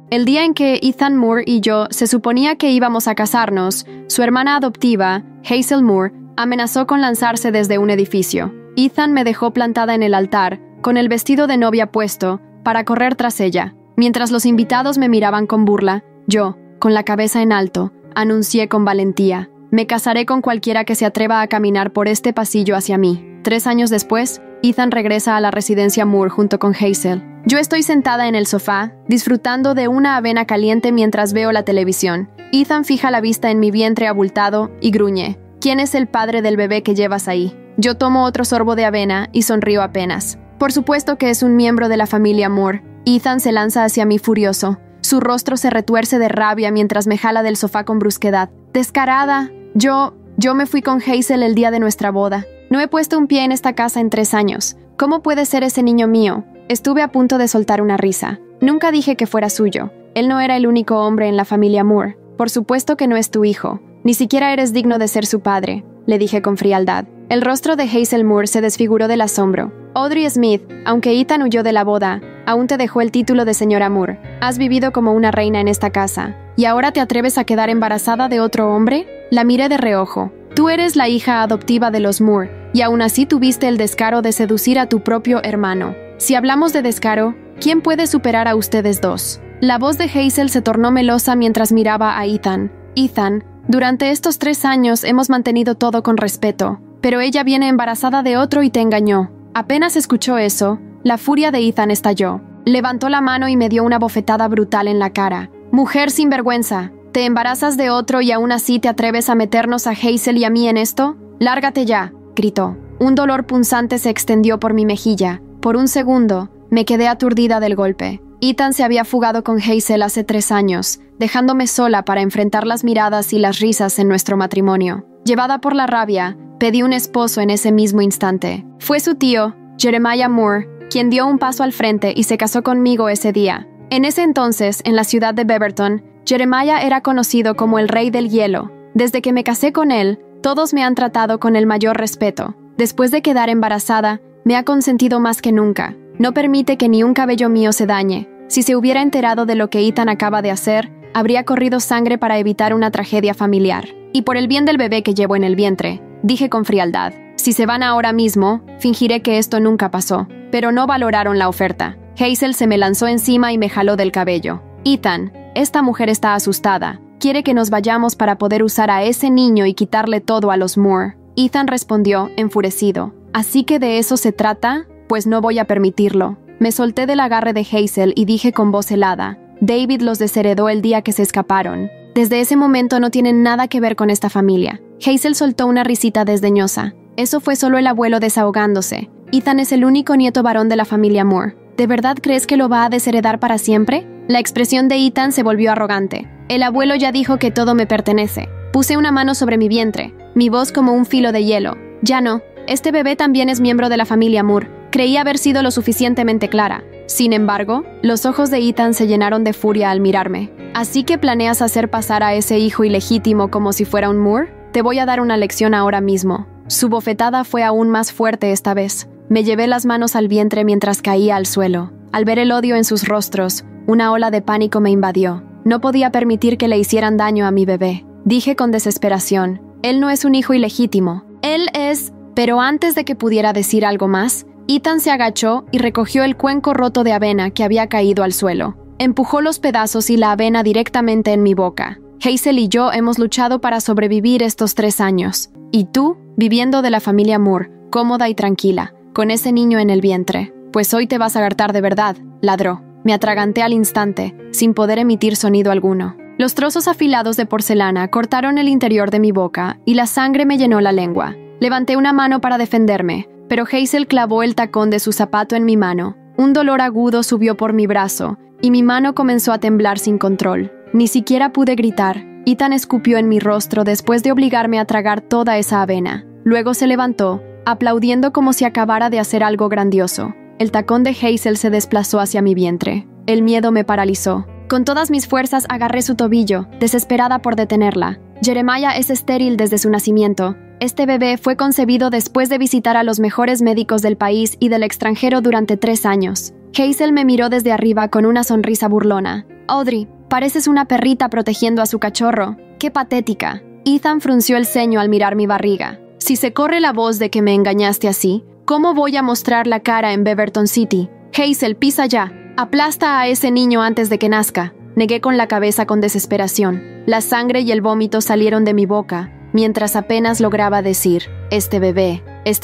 El día en que Ethan Moore y yo se suponía que íbamos a casarnos, su hermana adoptiva, Hazel Moore, amenazó con lanzarse desde un edificio. Ethan me dejó plantada en el altar, con el vestido de novia puesto, para correr tras ella. Mientras los invitados me miraban con burla, yo, con la cabeza en alto, anuncié con valentía: me casaré con cualquiera que se atreva a caminar por este pasillo hacia mí. 3 años después, Ethan regresa a la residencia Moore junto con Hazel. Yo estoy sentada en el sofá, disfrutando de una avena caliente mientras veo la televisión. Ethan fija la vista en mi vientre abultado y gruñe: ¿quién es el padre del bebé que llevas ahí? Yo tomo otro sorbo de avena y sonrío apenas. Por supuesto que es un miembro de la familia Moore. Ethan se lanza hacia mí furioso. Su rostro se retuerce de rabia mientras me jala del sofá con brusquedad. ¡Descarada! Yo me fui con Hazel el día de nuestra boda. No he puesto un pie en esta casa en 3 años. ¿Cómo puede ser ese niño mío? Estuve a punto de soltar una risa. Nunca dije que fuera suyo. Él no era el único hombre en la familia Moore. Por supuesto que no es tu hijo. Ni siquiera eres digno de ser su padre, le dije con frialdad. El rostro de Hazel Moore se desfiguró del asombro. Audrey Smith, aunque Ethan huyó de la boda, aún te dejó el título de señora Moore. Has vivido como una reina en esta casa. ¿Y ahora te atreves a quedar embarazada de otro hombre? La miré de reojo. Tú eres la hija adoptiva de los Moore, y aún así tuviste el descaro de seducir a tu propio hermano. Si hablamos de descaro, ¿quién puede superar a ustedes dos? La voz de Hazel se tornó melosa mientras miraba a Ethan. Ethan, durante estos 3 años hemos mantenido todo con respeto, pero ella viene embarazada de otro y te engañó. Apenas escuchó eso, la furia de Ethan estalló. Levantó la mano y me dio una bofetada brutal en la cara. ¡Mujer sinvergüenza! ¿Te embarazas de otro y aún así te atreves a meternos a Hazel y a mí en esto? ¡Lárgate ya!, gritó. Un dolor punzante se extendió por mi mejilla. Por un segundo, me quedé aturdida del golpe. Ethan se había fugado con Hazel hace 3 años, dejándome sola para enfrentar las miradas y las risas en nuestro matrimonio. Llevada por la rabia, pedí un esposo en ese mismo instante. Fue su tío, Jeremiah Moore, quien dio un paso al frente y se casó conmigo ese día. En ese entonces, en la ciudad de Beaverton, Jeremiah era conocido como el Rey del Hielo. Desde que me casé con él, todos me han tratado con el mayor respeto. Después de quedar embarazada, me ha consentido más que nunca. No permite que ni un cabello mío se dañe. Si se hubiera enterado de lo que Ethan acaba de hacer, habría corrido sangre para evitar una tragedia familiar. Y por el bien del bebé que llevo en el vientre, dije con frialdad: si se van ahora mismo, fingiré que esto nunca pasó. Pero no valoraron la oferta. Hazel se me lanzó encima y me jaló del cabello. Ethan, esta mujer está asustada. Quiere que nos vayamos para poder usar a ese niño y quitarle todo a los Moore. Ethan respondió, enfurecido: ¿así que de eso se trata? Pues no voy a permitirlo. Me solté del agarre de Hazel y dije con voz helada: David los desheredó el día que se escaparon. Desde ese momento no tienen nada que ver con esta familia. Hazel soltó una risita desdeñosa. Eso fue solo el abuelo desahogándose. Ethan es el único nieto varón de la familia Moore. ¿De verdad crees que lo va a desheredar para siempre? La expresión de Ethan se volvió arrogante. El abuelo ya dijo que todo me pertenece. Puse una mano sobre mi vientre, mi voz como un filo de hielo. Ya no. Este bebé también es miembro de la familia Moore. Creí haber sido lo suficientemente clara. Sin embargo, los ojos de Ethan se llenaron de furia al mirarme. ¿Así que planeas hacer pasar a ese hijo ilegítimo como si fuera un Moore? Te voy a dar una lección ahora mismo. Su bofetada fue aún más fuerte esta vez. Me llevé las manos al vientre mientras caía al suelo. Al ver el odio en sus rostros, una ola de pánico me invadió. No podía permitir que le hicieran daño a mi bebé. Dije con desesperación: él no es un hijo ilegítimo. Él es... Pero antes de que pudiera decir algo más, Ethan se agachó y recogió el cuenco roto de avena que había caído al suelo. Empujó los pedazos y la avena directamente en mi boca. Hazel y yo hemos luchado para sobrevivir estos 3 años. Y tú, viviendo de la familia Moore, cómoda y tranquila, con ese niño en el vientre. Pues hoy te vas a hartar de verdad, ladró. Me atraganté al instante, sin poder emitir sonido alguno. Los trozos afilados de porcelana cortaron el interior de mi boca y la sangre me llenó la lengua. Levanté una mano para defenderme, pero Hazel clavó el tacón de su zapato en mi mano. Un dolor agudo subió por mi brazo, y mi mano comenzó a temblar sin control. Ni siquiera pude gritar. Ethan escupió en mi rostro después de obligarme a tragar toda esa avena. Luego se levantó, aplaudiendo como si acabara de hacer algo grandioso. El tacón de Hazel se desplazó hacia mi vientre. El miedo me paralizó. Con todas mis fuerzas agarré su tobillo, desesperada por detenerla. Jeremiah es estéril desde su nacimiento. Este bebé fue concebido después de visitar a los mejores médicos del país y del extranjero durante 3 años. Hazel me miró desde arriba con una sonrisa burlona. Audrey, pareces una perrita protegiendo a su cachorro. ¡Qué patética! Ethan frunció el ceño al mirar mi barriga. Si se corre la voz de que me engañaste así, ¿cómo voy a mostrar la cara en Beaverton City? Hazel, pisa ya. Aplasta a ese niño antes de que nazca. Negué con la cabeza con desesperación. La sangre y el vómito salieron de mi boca, mientras apenas lograba decir, este bebé es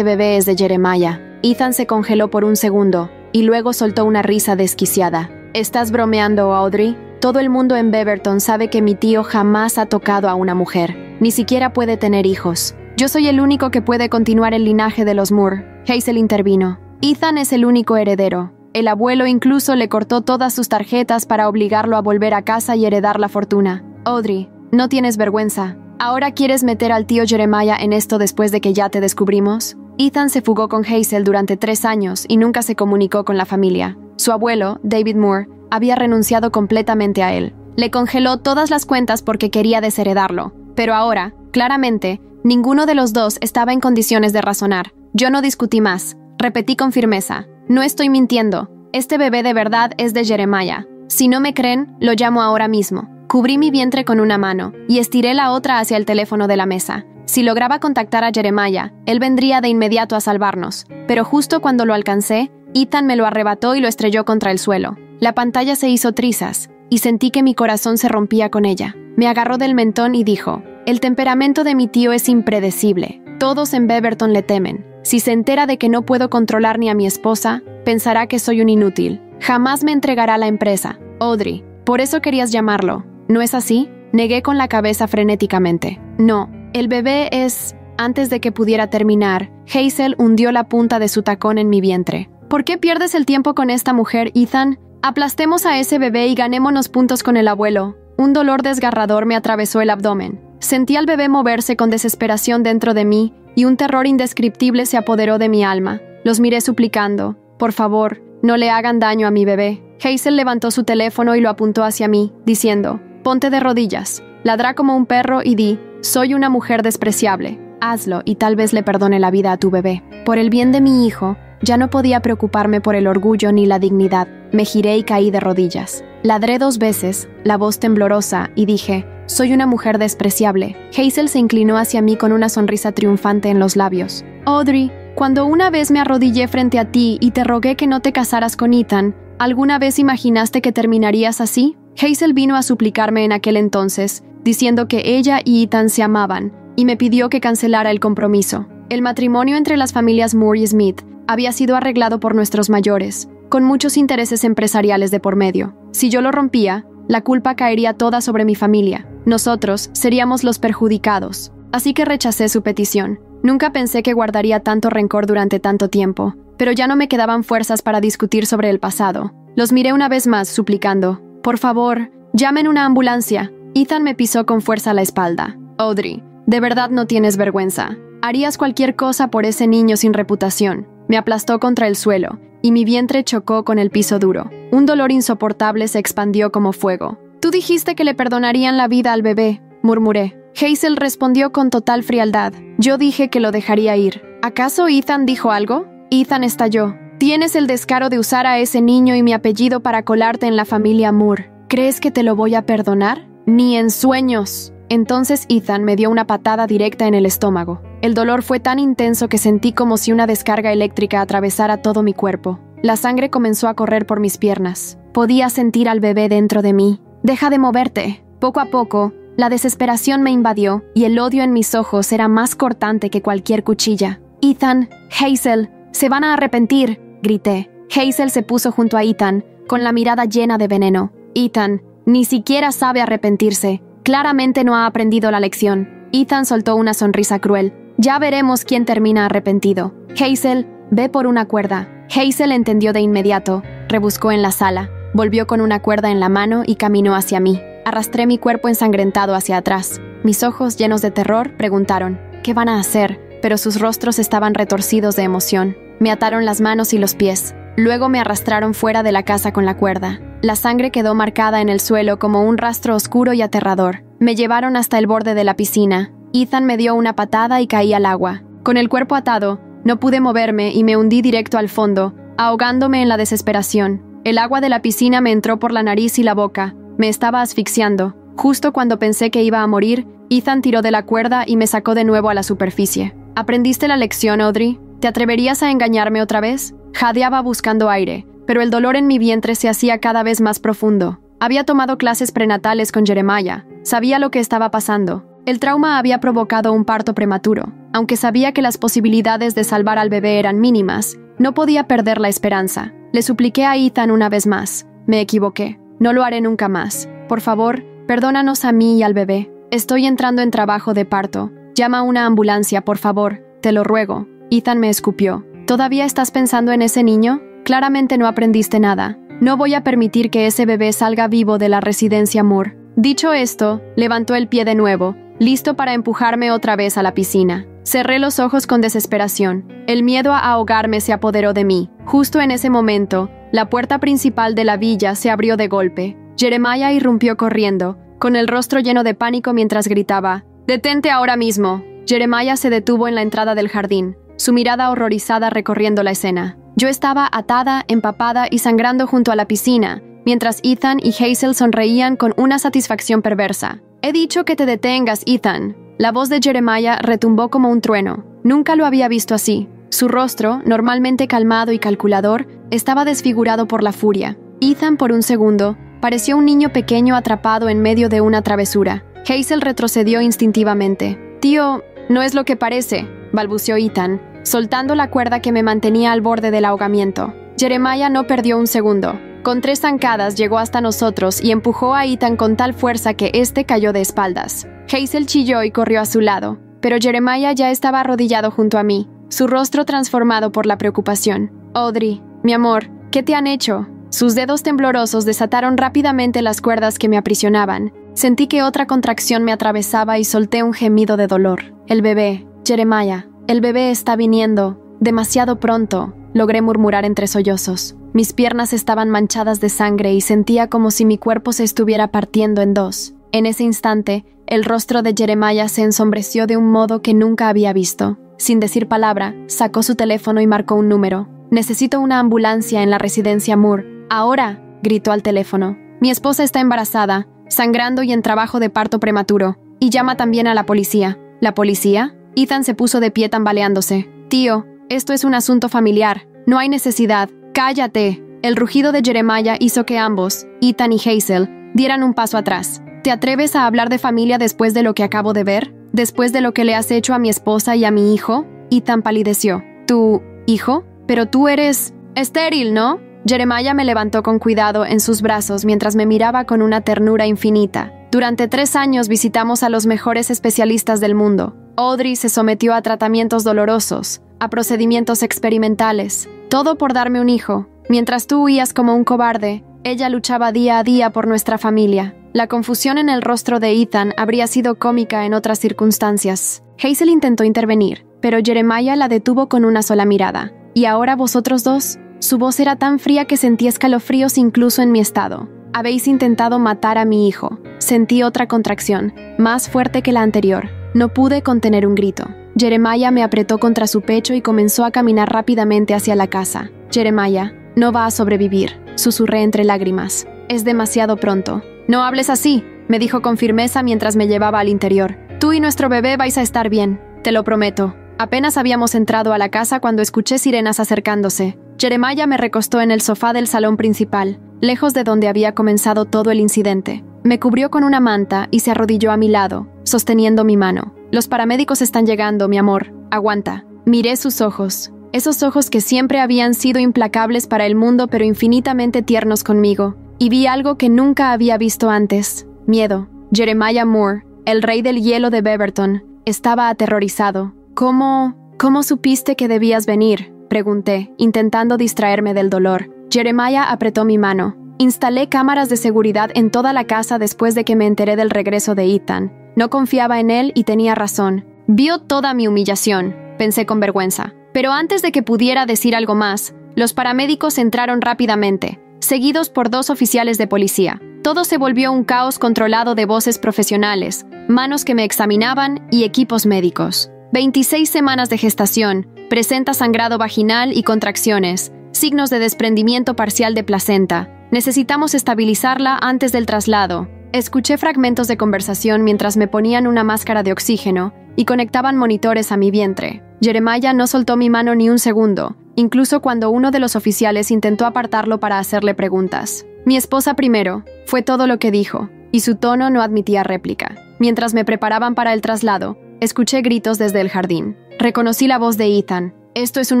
de Jeremiah. Ethan se congeló por un segundo, y luego soltó una risa desquiciada. ¿Estás bromeando, Audrey? Todo el mundo en Beaverton sabe que mi tío jamás ha tocado a una mujer. Ni siquiera puede tener hijos. Yo soy el único que puede continuar el linaje de los Moore. Hazel intervino. Ethan es el único heredero. El abuelo incluso le cortó todas sus tarjetas para obligarlo a volver a casa y heredar la fortuna. Audrey, no tienes vergüenza. ¿Ahora quieres meter al tío Jeremiah en esto después de que ya te descubrimos? Ethan se fugó con Hazel durante 3 años y nunca se comunicó con la familia. Su abuelo, David Moore, había renunciado completamente a él. Le congeló todas las cuentas porque quería desheredarlo. Pero ahora, claramente, ninguno de los dos estaba en condiciones de razonar. Yo no discutí más. Repetí con firmeza. No estoy mintiendo. Este bebé de verdad es de Jeremiah. Si no me creen, lo llamo ahora mismo. Cubrí mi vientre con una mano y estiré la otra hacia el teléfono de la mesa. Si lograba contactar a Jeremiah, él vendría de inmediato a salvarnos. Pero justo cuando lo alcancé, Ethan me lo arrebató y lo estrelló contra el suelo. La pantalla se hizo trizas y sentí que mi corazón se rompía con ella. Me agarró del mentón y dijo, el temperamento de mi tío es impredecible. Todos en Beaverton le temen. Si se entera de que no puedo controlar ni a mi esposa, pensará que soy un inútil. Jamás me entregará la empresa. Audrey, por eso querías llamarlo. ¿No es así? Negué con la cabeza frenéticamente. No, el bebé es... Antes de que pudiera terminar, Hazel hundió la punta de su tacón en mi vientre. ¿Por qué pierdes el tiempo con esta mujer, Ethan? Aplastemos a ese bebé y ganémonos puntos con el abuelo. Un dolor desgarrador me atravesó el abdomen. Sentí al bebé moverse con desesperación dentro de mí y un terror indescriptible se apoderó de mi alma. Los miré suplicando. Por favor, no le hagan daño a mi bebé. Hazel levantó su teléfono y lo apuntó hacia mí, diciendo, ponte de rodillas. Ladrá como un perro y di, soy una mujer despreciable. Hazlo y tal vez le perdone la vida a tu bebé. Por el bien de mi hijo, ya no podía preocuparme por el orgullo ni la dignidad. Me giré y caí de rodillas. Ladré 2 veces, la voz temblorosa, y dije, soy una mujer despreciable. Hazel se inclinó hacia mí con una sonrisa triunfante en los labios. Audrey, cuando una vez me arrodillé frente a ti y te rogué que no te casaras con Ethan, ¿alguna vez imaginaste que terminarías así? Hazel vino a suplicarme en aquel entonces, diciendo que ella y Ethan se amaban, y me pidió que cancelara el compromiso. El matrimonio entre las familias Moore y Smith había sido arreglado por nuestros mayores, con muchos intereses empresariales de por medio. Si yo lo rompía, la culpa caería toda sobre mi familia. Nosotros seríamos los perjudicados. Así que rechacé su petición. Nunca pensé que guardaría tanto rencor durante tanto tiempo, pero ya no me quedaban fuerzas para discutir sobre el pasado. Los miré una vez más, suplicando, por favor, llamen una ambulancia. Ethan me pisó con fuerza la espalda. Audrey, de verdad no tienes vergüenza. Harías cualquier cosa por ese niño sin reputación. Me aplastó contra el suelo, y mi vientre chocó con el piso duro. Un dolor insoportable se expandió como fuego. Tú dijiste que le perdonarían la vida al bebé, murmuré. Hazel respondió con total frialdad. Yo dije que lo dejaría ir. ¿Acaso Ethan dijo algo? Ethan estalló. Tienes el descaro de usar a ese niño y mi apellido para colarte en la familia Moore. ¿Crees que te lo voy a perdonar? Ni en sueños. Entonces Ethan me dio una patada directa en el estómago. El dolor fue tan intenso que sentí como si una descarga eléctrica atravesara todo mi cuerpo. La sangre comenzó a correr por mis piernas. Podía sentir al bebé dentro de mí. «Deja de moverte». Poco a poco, la desesperación me invadió y el odio en mis ojos era más cortante que cualquier cuchilla. «Ethan, Hazel, se van a arrepentir», grité. Hazel se puso junto a Ethan, con la mirada llena de veneno. «Ethan, ni siquiera sabe arrepentirse. Claramente no ha aprendido la lección». Ethan soltó una sonrisa cruel. «Ya veremos quién termina arrepentido. Hazel, ve por una cuerda». Hazel entendió de inmediato. Rebuscó en la sala, volvió con una cuerda en la mano y caminó hacia mí. Arrastré mi cuerpo ensangrentado hacia atrás. Mis ojos, llenos de terror, preguntaron, ¿qué van a hacer? Pero sus rostros estaban retorcidos de emoción. Me ataron las manos y los pies. Luego me arrastraron fuera de la casa con la cuerda. La sangre quedó marcada en el suelo como un rastro oscuro y aterrador. Me llevaron hasta el borde de la piscina. Ethan me dio una patada y caí al agua. Con el cuerpo atado, no pude moverme y me hundí directo al fondo, ahogándome en la desesperación. El agua de la piscina me entró por la nariz y la boca. Me estaba asfixiando. Justo cuando pensé que iba a morir, Ethan tiró de la cuerda y me sacó de nuevo a la superficie. ¿Aprendiste la lección, Audrey? ¿Te atreverías a engañarme otra vez? Jadeaba buscando aire, pero el dolor en mi vientre se hacía cada vez más profundo. Había tomado clases prenatales con Jeremiah. Sabía lo que estaba pasando. El trauma había provocado un parto prematuro. Aunque sabía que las posibilidades de salvar al bebé eran mínimas, no podía perder la esperanza. Le supliqué a Ethan una vez más. Me equivoqué. No lo haré nunca más. Por favor, perdónanos a mí y al bebé. Estoy entrando en trabajo de parto. Llama a una ambulancia, por favor. Te lo ruego. Ethan me escupió. ¿Todavía estás pensando en ese niño? Claramente no aprendiste nada. No voy a permitir que ese bebé salga vivo de la residencia Moore. Dicho esto, levantó el pie de nuevo, listo para empujarme otra vez a la piscina. Cerré los ojos con desesperación. El miedo a ahogarme se apoderó de mí. Justo en ese momento, la puerta principal de la villa se abrió de golpe. Jeremiah irrumpió corriendo, con el rostro lleno de pánico mientras gritaba: «¡Detente ahora mismo!». Jeremiah se detuvo en la entrada del jardín, su mirada horrorizada recorriendo la escena. Yo estaba atada, empapada y sangrando junto a la piscina, mientras Ethan y Hazel sonreían con una satisfacción perversa. «He dicho que te detengas, Ethan». La voz de Jeremiah retumbó como un trueno. Nunca lo había visto así. Su rostro, normalmente calmado y calculador, estaba desfigurado por la furia. Ethan, por un segundo, pareció un niño pequeño atrapado en medio de una travesura. Hazel retrocedió instintivamente. «Tío, no es lo que parece», balbuceó Ethan, soltando la cuerda que me mantenía al borde del ahogamiento. Jeremiah no perdió un segundo. Con 3 zancadas llegó hasta nosotros y empujó a Ethan con tal fuerza que éste cayó de espaldas. Hazel chilló y corrió a su lado, pero Jeremiah ya estaba arrodillado junto a mí, su rostro transformado por la preocupación. «Audrey, mi amor, ¿qué te han hecho?». Sus dedos temblorosos desataron rápidamente las cuerdas que me aprisionaban. Sentí que otra contracción me atravesaba y solté un gemido de dolor. «El bebé, Jeremiah, el bebé está viniendo. Demasiado pronto», logré murmurar entre sollozos. Mis piernas estaban manchadas de sangre y sentía como si mi cuerpo se estuviera partiendo en dos. En ese instante, el rostro de Jeremiah se ensombreció de un modo que nunca había visto. Sin decir palabra, sacó su teléfono y marcó un número. «Necesito una ambulancia en la residencia Moore. Ahora», gritó al teléfono. «Mi esposa está embarazada, sangrando y en trabajo de parto prematuro. Y llama también a la policía». «¿La policía?». Ethan se puso de pie tambaleándose. «Tío, esto es un asunto familiar. No hay necesidad». «¡Cállate!». El rugido de Jeremiah hizo que ambos, Ethan y Hazel, dieran un paso atrás. «¿Te atreves a hablar de familia después de lo que acabo de ver? ¿Después de lo que le has hecho a mi esposa y a mi hijo?». Ethan palideció. «¿Tu hijo? Pero tú eres estéril, ¿no?». Jeremiah me levantó con cuidado en sus brazos mientras me miraba con una ternura infinita. «Durante 3 años visitamos a los mejores especialistas del mundo. Audrey se sometió a tratamientos dolorosos, a procedimientos experimentales, todo por darme un hijo. Mientras tú huías como un cobarde, ella luchaba día a día por nuestra familia». La confusión en el rostro de Ethan habría sido cómica en otras circunstancias. Hazel intentó intervenir, pero Jeremiah la detuvo con una sola mirada. «¿Y ahora vosotros dos?». Su voz era tan fría que sentí escalofríos incluso en mi estado. «Habéis intentado matar a mi hijo». Sentí otra contracción, más fuerte que la anterior. No pude contener un grito. Jeremiah me apretó contra su pecho y comenzó a caminar rápidamente hacia la casa. «Jeremiah, no va a sobrevivir», susurré entre lágrimas. «Es demasiado pronto». «No hables así», me dijo con firmeza mientras me llevaba al interior. «Tú y nuestro bebé vais a estar bien, te lo prometo». Apenas habíamos entrado a la casa cuando escuché sirenas acercándose. Jeremiah me recostó en el sofá del salón principal, lejos de donde había comenzado todo el incidente. Me cubrió con una manta y se arrodilló a mi lado, sosteniendo mi mano. «Los paramédicos están llegando, mi amor. Aguanta». Miré sus ojos, esos ojos que siempre habían sido implacables para el mundo pero infinitamente tiernos conmigo, y vi algo que nunca había visto antes: miedo. Jeremiah Moore, el rey del hielo de Beaverton, estaba aterrorizado. ¿Cómo supiste que debías venir?», pregunté, intentando distraerme del dolor. Jeremiah apretó mi mano. «Instalé cámaras de seguridad en toda la casa después de que me enteré del regreso de Ethan. No confiaba en él y tenía razón. Vio toda mi humillación», pensé con vergüenza. Pero antes de que pudiera decir algo más, los paramédicos entraron rápidamente, seguidos por 2 oficiales de policía. Todo se volvió un caos controlado de voces profesionales, manos que me examinaban y equipos médicos. 26 semanas de gestación, presenta sangrado vaginal y contracciones, signos de desprendimiento parcial de placenta. Necesitamos estabilizarla antes del traslado. Escuché fragmentos de conversación mientras me ponían una máscara de oxígeno y conectaban monitores a mi vientre. Jeremiah no soltó mi mano ni un segundo, incluso cuando uno de los oficiales intentó apartarlo para hacerle preguntas. Mi esposa primero, fue todo lo que dijo, y su tono no admitía réplica. Mientras me preparaban para el traslado, escuché gritos desde el jardín. Reconocí la voz de Ethan. Esto es un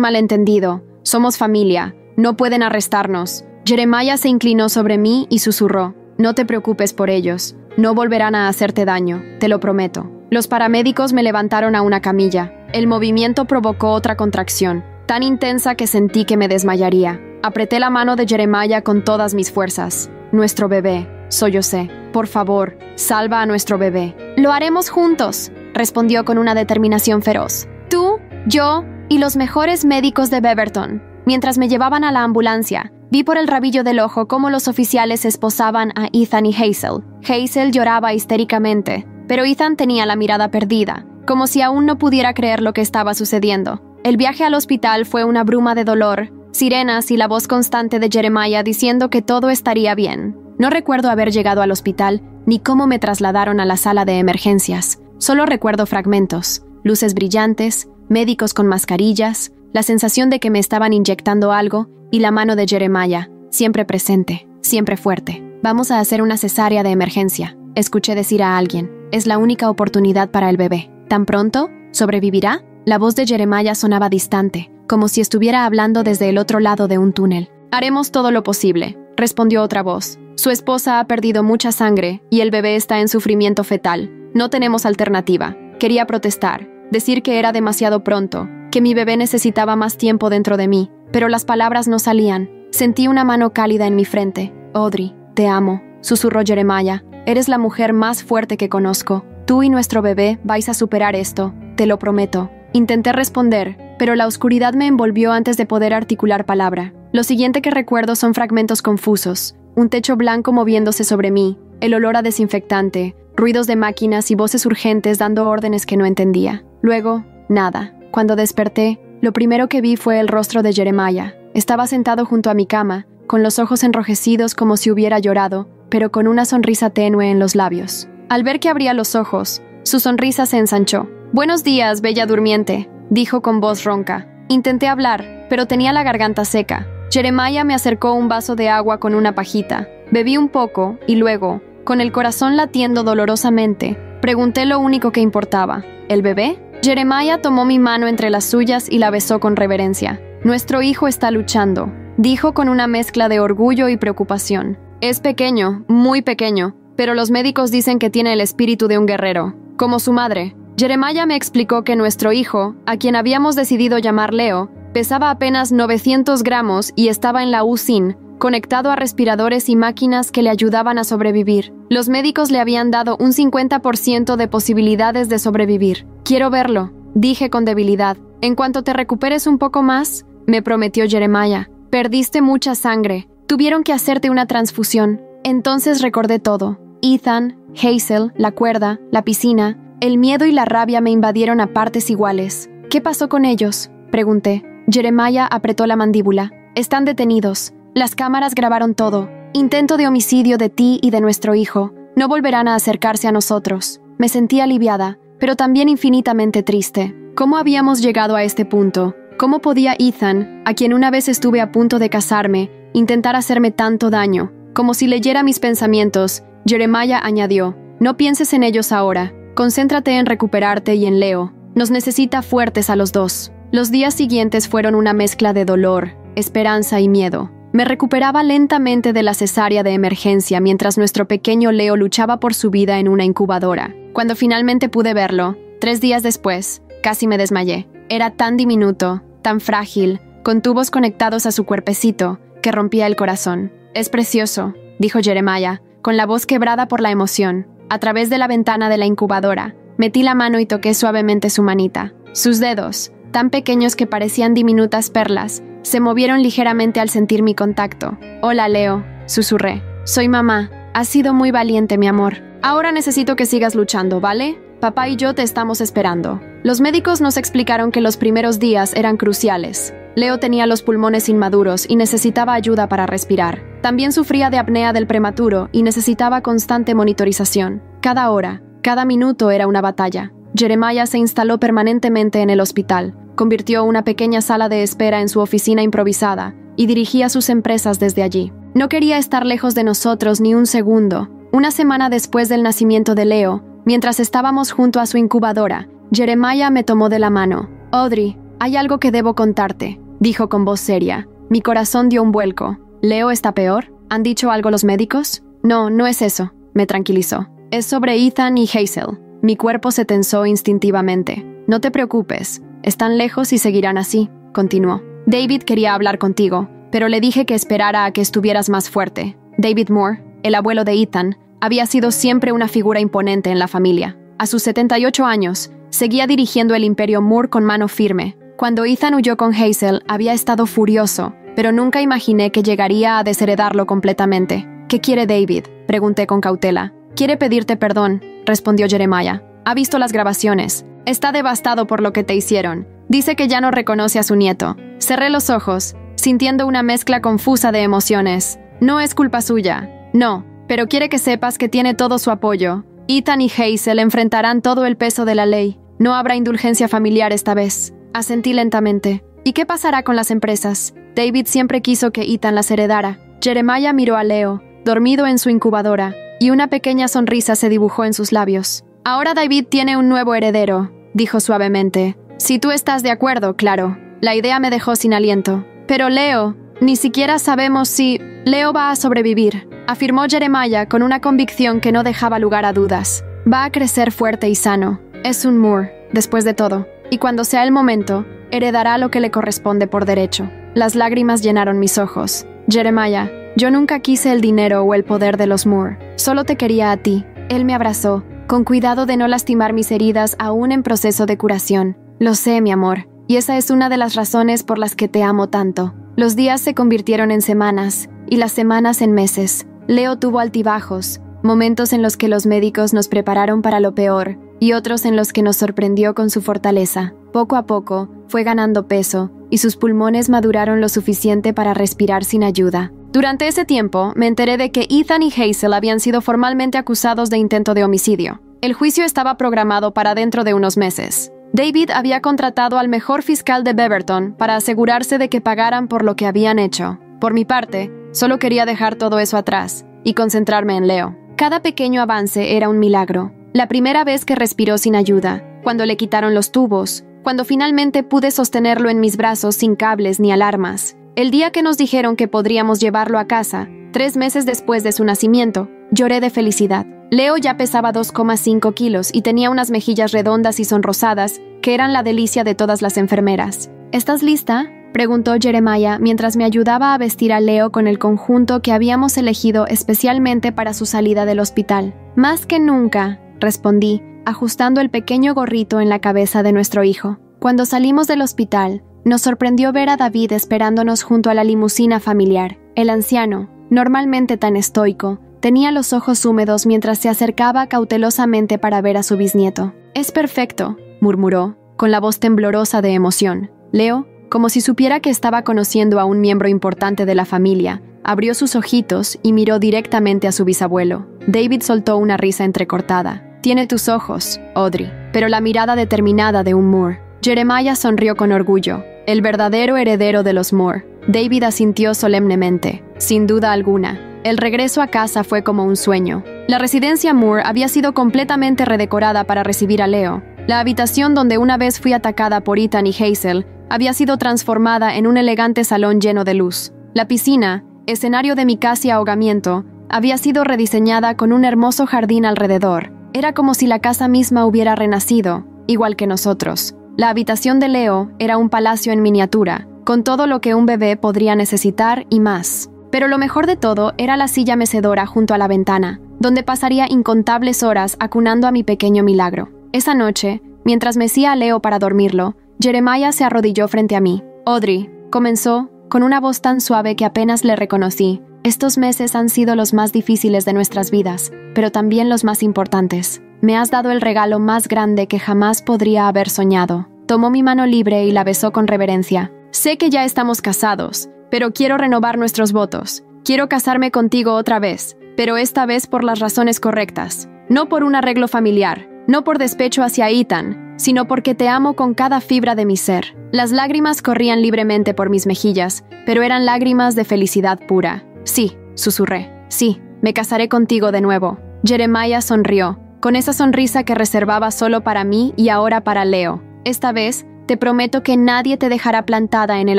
malentendido. Somos familia. No pueden arrestarnos. Jeremiah se inclinó sobre mí y susurró. No te preocupes por ellos. No volverán a hacerte daño, te lo prometo. Los paramédicos me levantaron a una camilla. El movimiento provocó otra contracción, tan intensa que sentí que me desmayaría. Apreté la mano de Jeremiah con todas mis fuerzas. Nuestro bebé, sollocé. Por favor, salva a nuestro bebé. Lo haremos juntos, respondió con una determinación feroz. Tú, yo y los mejores médicos de Beaverton. Mientras me llevaban a la ambulancia, vi por el rabillo del ojo cómo los oficiales esposaban a Ethan y Hazel. Hazel lloraba histéricamente, pero Ethan tenía la mirada perdida, como si aún no pudiera creer lo que estaba sucediendo. El viaje al hospital fue una bruma de dolor, sirenas y la voz constante de Jeremiah diciendo que todo estaría bien. No recuerdo haber llegado al hospital ni cómo me trasladaron a la sala de emergencias. Solo recuerdo fragmentos, luces brillantes, médicos con mascarillas, la sensación de que me estaban inyectando algo y la mano de Jeremiah, siempre presente, siempre fuerte. Vamos a hacer una cesárea de emergencia, escuché decir a alguien. Es la única oportunidad para el bebé. ¿Tan pronto? ¿Sobrevivirá? La voz de Jeremiah sonaba distante, como si estuviera hablando desde el otro lado de un túnel. Haremos todo lo posible, respondió otra voz. Su esposa ha perdido mucha sangre y el bebé está en sufrimiento fetal. No tenemos alternativa. Quería protestar, decir que era demasiado pronto, que mi bebé necesitaba más tiempo dentro de mí, pero las palabras no salían. Sentí una mano cálida en mi frente. Audrey, te amo, susurró Jeremiah. Eres la mujer más fuerte que conozco. Tú y nuestro bebé vais a superar esto, te lo prometo. Intenté responder, pero la oscuridad me envolvió antes de poder articular palabra. Lo siguiente que recuerdo son fragmentos confusos. Un techo blanco moviéndose sobre mí, el olor a desinfectante, ruidos de máquinas y voces urgentes dando órdenes que no entendía. Luego, nada. Cuando desperté, lo primero que vi fue el rostro de Jeremiah. Estaba sentado junto a mi cama, con los ojos enrojecidos como si hubiera llorado, pero con una sonrisa tenue en los labios. Al ver que abría los ojos, su sonrisa se ensanchó. «Buenos días, bella durmiente», dijo con voz ronca. Intenté hablar, pero tenía la garganta seca. Jeremiah me acercó un vaso de agua con una pajita. Bebí un poco y luego, con el corazón latiendo dolorosamente, pregunté lo único que importaba. ¿El bebé? Jeremiah tomó mi mano entre las suyas y la besó con reverencia. «Nuestro hijo está luchando», dijo con una mezcla de orgullo y preocupación. «Es pequeño, muy pequeño, pero los médicos dicen que tiene el espíritu de un guerrero, como su madre». Jeremiah me explicó que nuestro hijo, a quien habíamos decidido llamar Leo, pesaba apenas 900 gramos y estaba en la UCI, conectado a respiradores y máquinas que le ayudaban a sobrevivir. Los médicos le habían dado un 50% de posibilidades de sobrevivir. «Quiero verlo», dije con debilidad. «En cuanto te recuperes un poco más», me prometió Jeremiah. «Perdiste mucha sangre. Tuvieron que hacerte una transfusión». Entonces recordé todo. Ethan, Hazel, la cuerda, la piscina. El miedo y la rabia me invadieron a partes iguales. «¿Qué pasó con ellos?», pregunté. Jeremiah apretó la mandíbula. «Están detenidos. Las cámaras grabaron todo. Intento de homicidio de ti y de nuestro hijo. No volverán a acercarse a nosotros». Me sentí aliviada, pero también infinitamente triste. ¿Cómo habíamos llegado a este punto? ¿Cómo podía Ethan, a quien una vez estuve a punto de casarme, intentar hacerme tanto daño? Como si leyera mis pensamientos, Jeremiah añadió: «No pienses en ellos ahora. Concéntrate en recuperarte y en Leo. Nos necesita fuertes a los dos». Los días siguientes fueron una mezcla de dolor, esperanza y miedo. Me recuperaba lentamente de la cesárea de emergencia mientras nuestro pequeño Leo luchaba por su vida en una incubadora. Cuando finalmente pude verlo, 3 días después, casi me desmayé. Era tan diminuto, tan frágil, con tubos conectados a su cuerpecito, que rompía el corazón. «Es precioso», dijo Jeremiah, con la voz quebrada por la emoción. A través de la ventana de la incubadora, metí la mano y toqué suavemente su manita. Sus dedos, tan pequeños que parecían diminutas perlas, se movieron ligeramente al sentir mi contacto. «Hola, Leo», susurré. «Soy mamá. Has sido muy valiente, mi amor. Ahora necesito que sigas luchando, ¿vale? Papá y yo te estamos esperando». Los médicos nos explicaron que los primeros días eran cruciales. Leo tenía los pulmones inmaduros y necesitaba ayuda para respirar. También sufría de apnea del prematuro y necesitaba constante monitorización. Cada hora, cada minuto era una batalla. Jeremiah se instaló permanentemente en el hospital, convirtió una pequeña sala de espera en su oficina improvisada y dirigía sus empresas desde allí. No quería estar lejos de nosotros ni un segundo. Una semana después del nacimiento de Leo, mientras estábamos junto a su incubadora, Jeremiah me tomó de la mano. «Audrey, hay algo que debo contarte», dijo con voz seria. Mi corazón dio un vuelco. «¿Leo está peor? ¿Han dicho algo los médicos?» «No, no es eso», me tranquilizó. «Es sobre Ethan y Hazel». Mi cuerpo se tensó instintivamente. «No te preocupes, están lejos y seguirán así», continuó. «David quería hablar contigo, pero le dije que esperara a que estuvieras más fuerte». David Moore, el abuelo de Ethan, había sido siempre una figura imponente en la familia. A sus 78 años, seguía dirigiendo el imperio Moore con mano firme. Cuando Ethan huyó con Hazel, había estado furioso, pero nunca imaginé que llegaría a desheredarlo completamente. «¿Qué quiere David?», pregunté con cautela. «Quiere pedirte perdón», respondió Jeremiah. «Ha visto las grabaciones. Está devastado por lo que te hicieron. Dice que ya no reconoce a su nieto». Cerré los ojos, sintiendo una mezcla confusa de emociones. «No es culpa suya. No, pero quiere que sepas que tiene todo su apoyo. Ethan y Hazel enfrentarán todo el peso de la ley. No habrá indulgencia familiar esta vez». Asentí lentamente. «¿Y qué pasará con las empresas?» David siempre quiso que Ethan las heredara. Jeremiah miró a Leo, dormido en su incubadora, y una pequeña sonrisa se dibujó en sus labios. «Ahora David tiene un nuevo heredero», dijo suavemente. «Si tú estás de acuerdo, claro». La idea me dejó sin aliento. «Pero Leo, ni siquiera sabemos si Leo va a sobrevivir», afirmó Jeremiah con una convicción que no dejaba lugar a dudas. «Va a crecer fuerte y sano. Es un Moore, después de todo. Y cuando sea el momento, heredará lo que le corresponde por derecho». Las lágrimas llenaron mis ojos. «Jeremiah, yo nunca quise el dinero o el poder de los Moore. Solo te quería a ti». Él me abrazó, con cuidado de no lastimar mis heridas aún en proceso de curación. «Lo sé, mi amor, y esa es una de las razones por las que te amo tanto». Los días se convirtieron en semanas, y las semanas en meses. Leo tuvo altibajos, momentos en los que los médicos nos prepararon para lo peor, y otros en los que nos sorprendió con su fortaleza. Poco a poco, fue ganando peso, y sus pulmones maduraron lo suficiente para respirar sin ayuda. Durante ese tiempo, me enteré de que Ethan y Hazel habían sido formalmente acusados de intento de homicidio. El juicio estaba programado para dentro de unos meses. David había contratado al mejor fiscal de Beaverton para asegurarse de que pagaran por lo que habían hecho. Por mi parte, solo quería dejar todo eso atrás y concentrarme en Leo. Cada pequeño avance era un milagro. La primera vez que respiró sin ayuda, cuando le quitaron los tubos, cuando finalmente pude sostenerlo en mis brazos sin cables ni alarmas. El día que nos dijeron que podríamos llevarlo a casa, 3 meses después de su nacimiento, lloré de felicidad. Leo ya pesaba 2,5 kilos y tenía unas mejillas redondas y sonrosadas que eran la delicia de todas las enfermeras. «¿Estás lista?», preguntó Jeremiah mientras me ayudaba a vestir a Leo con el conjunto que habíamos elegido especialmente para su salida del hospital. «Más que nunca», respondí, ajustando el pequeño gorrito en la cabeza de nuestro hijo. Cuando salimos del hospital, nos sorprendió ver a David esperándonos junto a la limusina familiar. El anciano, normalmente tan estoico, tenía los ojos húmedos mientras se acercaba cautelosamente para ver a su bisnieto. «Es perfecto», murmuró, con la voz temblorosa de emoción. Leo, como si supiera que estaba conociendo a un miembro importante de la familia, abrió sus ojitos y miró directamente a su bisabuelo. David soltó una risa entrecortada. «Tiene tus ojos, Audrey», pero la mirada determinada de un Moore. Jeremiah sonrió con orgullo. «El verdadero heredero de los Moore». David asintió solemnemente. «Sin duda alguna». El regreso a casa fue como un sueño. La residencia Moore había sido completamente redecorada para recibir a Leo. La habitación donde una vez fui atacada por Ethan y Hazel había sido transformada en un elegante salón lleno de luz. La piscina, escenario de mi casi ahogamiento, había sido rediseñada con un hermoso jardín alrededor. Era como si la casa misma hubiera renacido, igual que nosotros. La habitación de Leo era un palacio en miniatura, con todo lo que un bebé podría necesitar y más. Pero lo mejor de todo era la silla mecedora junto a la ventana, donde pasaría incontables horas acunando a mi pequeño milagro. Esa noche, mientras mecía a Leo para dormirlo, Jeremiah se arrodilló frente a mí. «Audrey», comenzó, con una voz tan suave que apenas le reconocí, «estos meses han sido los más difíciles de nuestras vidas, pero también los más importantes. Me has dado el regalo más grande que jamás podría haber soñado». Tomó mi mano libre y la besó con reverencia. «Sé que ya estamos casados, pero quiero renovar nuestros votos. Quiero casarme contigo otra vez, pero esta vez por las razones correctas. No por un arreglo familiar, no por despecho hacia Ethan, sino porque te amo con cada fibra de mi ser. Las lágrimas corrían libremente por mis mejillas, pero eran lágrimas de felicidad pura. Sí, susurré. Sí, me casaré contigo de nuevo. Jeremiah sonrió, con esa sonrisa que reservaba solo para mí y ahora para Leo. Esta vez, te prometo que nadie te dejará plantada en el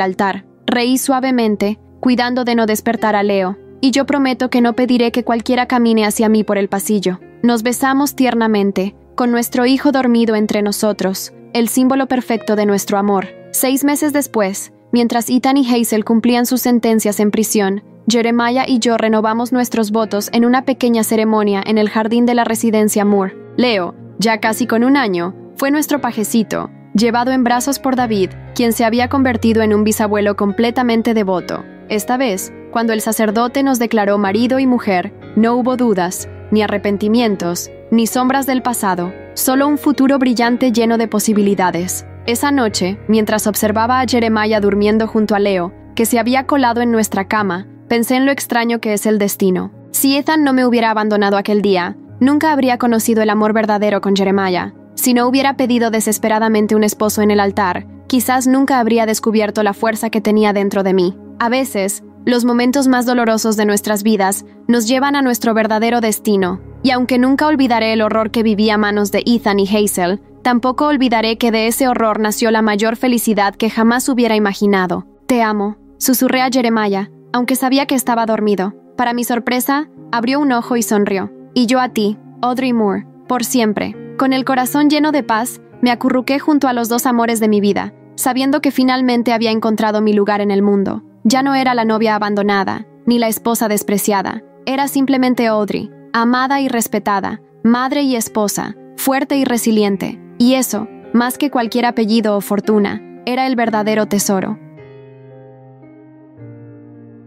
altar. Reí suavemente, cuidando de no despertar a Leo, y yo prometo que no pediré que cualquiera camine hacia mí por el pasillo. Nos besamos tiernamente, con nuestro hijo dormido entre nosotros, el símbolo perfecto de nuestro amor. 6 meses después, mientras Ethan y Hazel cumplían sus sentencias en prisión, Jeremiah y yo renovamos nuestros votos en una pequeña ceremonia en el jardín de la residencia Moore. Leo, ya casi con 1 año, fue nuestro pajecito, llevado en brazos por David, quien se había convertido en un bisabuelo completamente devoto. Esta vez, cuando el sacerdote nos declaró marido y mujer, no hubo dudas, ni arrepentimientos, ni sombras del pasado, solo un futuro brillante lleno de posibilidades. Esa noche, mientras observaba a Jeremiah durmiendo junto a Leo, que se había colado en nuestra cama, pensé en lo extraño que es el destino. Si Ethan no me hubiera abandonado aquel día, nunca habría conocido el amor verdadero con Jeremiah. Si no hubiera pedido desesperadamente un esposo en el altar, quizás nunca habría descubierto la fuerza que tenía dentro de mí. A veces, los momentos más dolorosos de nuestras vidas nos llevan a nuestro verdadero destino, y aunque nunca olvidaré el horror que viví a manos de Ethan y Hazel, tampoco olvidaré que de ese horror nació la mayor felicidad que jamás hubiera imaginado. Te amo, susurré a Jeremiah, aunque sabía que estaba dormido. Para mi sorpresa, abrió un ojo y sonrió. Y yo a ti, Audrey Moore, por siempre. Con el corazón lleno de paz, me acurruqué junto a los 2 amores de mi vida, sabiendo que finalmente había encontrado mi lugar en el mundo. Ya no era la novia abandonada, ni la esposa despreciada. Era simplemente Audrey, amada y respetada, madre y esposa, fuerte y resiliente. Y eso, más que cualquier apellido o fortuna, era el verdadero tesoro.